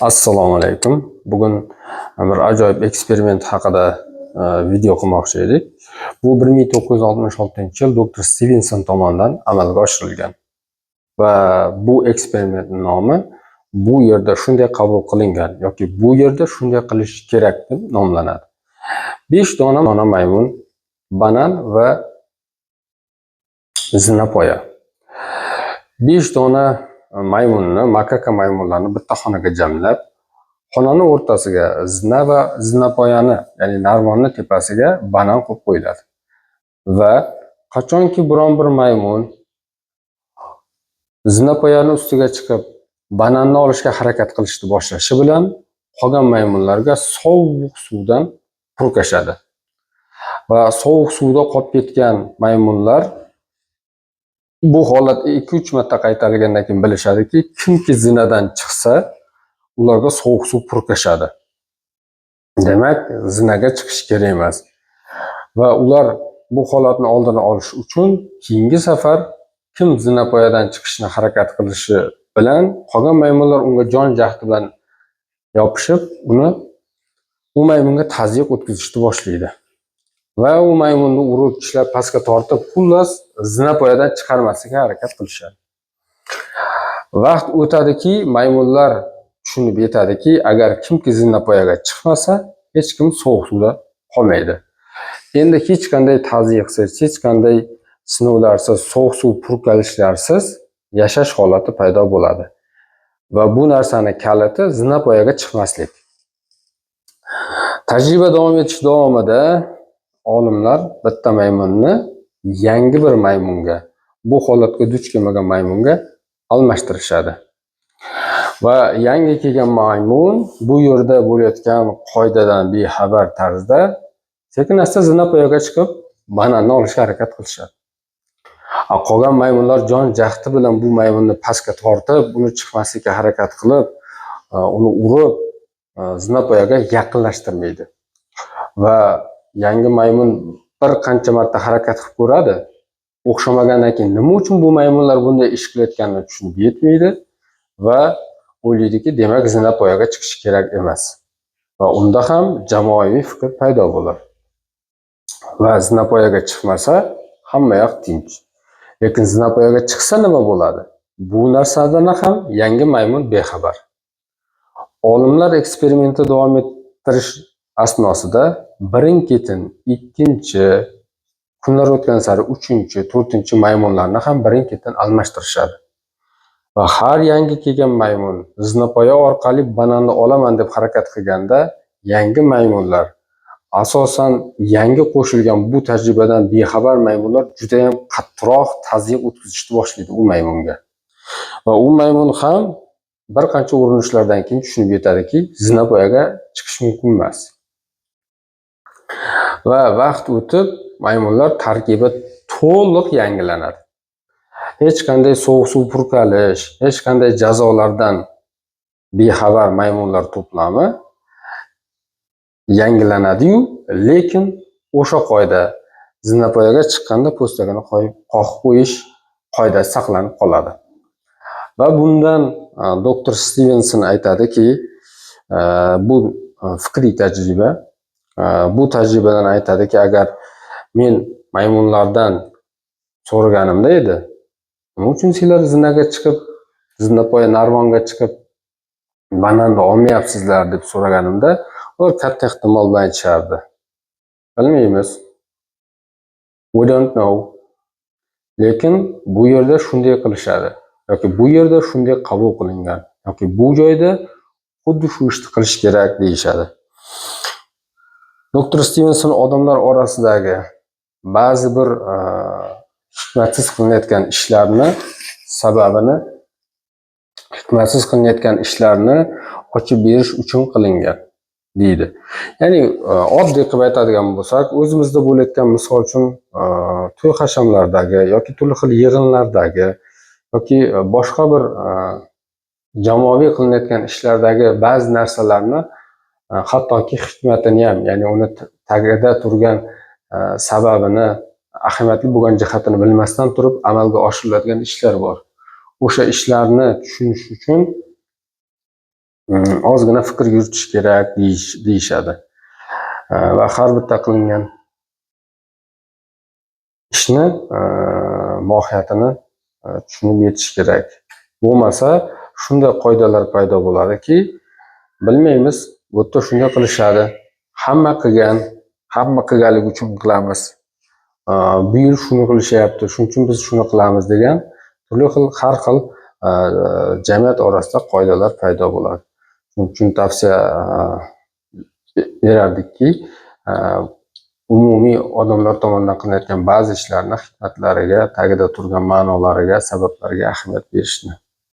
Assalomu alaykum. Bugun bir ajoyib eksperiment haqida video qilmoqchi edik. Bu 1966-yil doktor Stevenson tomonidan amalga oshirilgan. Va bu eksperimentning nomi bu yerda shunday qabul qilingan yoki bu yerda shunday qilish kerak deb nomlanadi. 5 dona maymun, banan va zinapoya. 5 dona maymunni, makaka maymunlarni bitta xonaga jamlab, xonani o'rtasiga zina va zinapoyani, ya'ni narvonni tepasiga banan qo'yib qo'yiladi. Va qachonki biron bir maymun zinapoyani ustiga chiqib bananni olishga harakat qilishni boshlashi bilan qolgan maymunlarga sovuq suvdan purkashadi. Va sovuq suvda qolib ketgan maymunlar bu holat 2-3 marta qaytarilgandan keyin bilishadiki, kimki zinadan chiqsa, ularga sovuq suv purkashadi. Demak, zinaga chiqish kerak emas. Va ular bu holatni oldini olish uchun keyingi safar kim zinapoyadan chiqishni harakat qilishi bilan qolgan maymunlar unga jon jahdi bilan yopishib, u maymunga tazyiq o'tkazishni boshlaydi. Va u maymunni urib, tishlab pastga tortib, xullas zinapoyadan chiqarmaslikka harakat qilishadi. Vaqt o'tadiki, maymunlar tushunib yetadiki, agar kimki zinapoyaga chiqmasa, hech kim sovuq suvda qolmaydi. Endi hech qanday tazyiqsiz, hech qanday sinovlarsiz, sovuq suv purkalishlarsiz yashash holati paydo bo'ladi. Va bu narsani kaliti zinapoyaga chiqmaslik. Tajriba davom etish davomida olimlar bitta maymunni yangi bir maymunga, bu holatga duch kelmagan maymunga almashtirishadi. Va yangi kelgan maymun bu yerda bo'layotgan qoidadan bexabar tarzda sekin-asta zinapoyaga chiqib bananni olishga harakat qilishadi. Qolgan maymunlar jon jahdi bilan bu maymunni pastga tortib, uni chiqmaslikka harakat qilib, uni urib, zinapoyaga yaqinlashtirmaydi. Va yangi maymun bir qancha marta harakat qilib ko'radi. O'xshamagandan keyin nima uchun bu maymunlar bunday ish qilayotganini tushunib yetmaydi va o'ylaydiki, demak zinapoyaga chiqish kerak emas. Va unda ham jamoaviy fikr paydo bo'ladi. Va zinapoyaga chiqmasa, hamma yoq tinch. Lekin zinapoyaga chiqsa nima bo'ladi? Bu narsadan ham yangi maymun bexabar. Olimlar eksperimentni davom ettirish asnosida birin-ketin ikkinchi, kunlar o'tgan sari 3-chi, 4-chi maymunlarni ham birin-ketin almashtirishadi. Va har yangi kelgan maymun zinapoya orqali bananni olaman deb harakat qilganda, yangi maymunlar, asosan yangi qo'shilgan bu tajribadan bexabar maymunlar juda ham qattiqroq tazyiq o'tkazishni boshlaydi u maymunga. Va u maymun ham bir qancha urinishlardan keyin tushunib yetadiki, zinapoyaga chiqish mumkin emas. Va vaqt o'tib maymunlar tarkibi to'liq yangilanadi. Hech qanday sovuq suv purkalish, hech qanday jazolardan bexabar maymunlar to'plami yangilanadi-yu, lekin o'sha qoida zinapoyaga chiqqanda po'stakini qoqib qo'yish qoidasi saqlanib qoladi. Va bundan doktor Stevenson aytadiki, bu fikriy tajriba. Bu tajribadan aytadiki, agar men maymunlardan so'raganimda edi, nima uchun sizlar zinaga chiqib, zinapoya narvonga chiqib bananni olmayapsizlar deb so'raganimda, ular katta ehtimol bilan aytishardi, bilmaymiz, we don't know. Lekin bu yerda shunday qilishadi yoki bu yerda shunday qabul qilingan yoki bu joyda xuddi shu ishni qilish kerak deyishadi. Doktor Stevenson odamlar orasidagi ba'zi bir hikmatsiz qilinayotgan ishlarni sababini, hikmatsiz qilinayotgan ishlarni ochib berish uchun qilingan deydi. Ya'ni oddiy qilib aytadigan bo'lsak, o'zimizda bo'layotgan, misol uchun, to'y hashamlardagi yoki turli xil yig'inlardagi yoki boshqa bir jamoaviy qilinayotgan ishlardagi ba'zi narsalarni hattoki hikmatini ham, ya'ni uni tagida turgan sababini, ahamiyatli bo'lgan jihatini bilmasdan turib amalga oshiriladigan ishlar bor. O'sha ishlarni tushunish uchun ozgina fikr yuritish kerak deyishadi. Va har bitta qilingan ishni mohiyatini tushunib yetish kerak. Bo'lmasa shunday qoidalar paydo bo'ladiki, bilmaymiz, bu yerda shunday qilishadi. Hamma qilganligi uchun qilamiz. Bu yil shuni qilishyapti, shuning uchun biz shuni qilamiz degan har xil jamiyat orasida qoidalar paydo bo'ladi. Shuning uchun tavsiya berardikki, umumiy odamlar tomonidan qilinayotgan ba'zi ishlarni hikmatlariga, tagida turgan ma'nolariga, sabablariga ahamiyat berishni.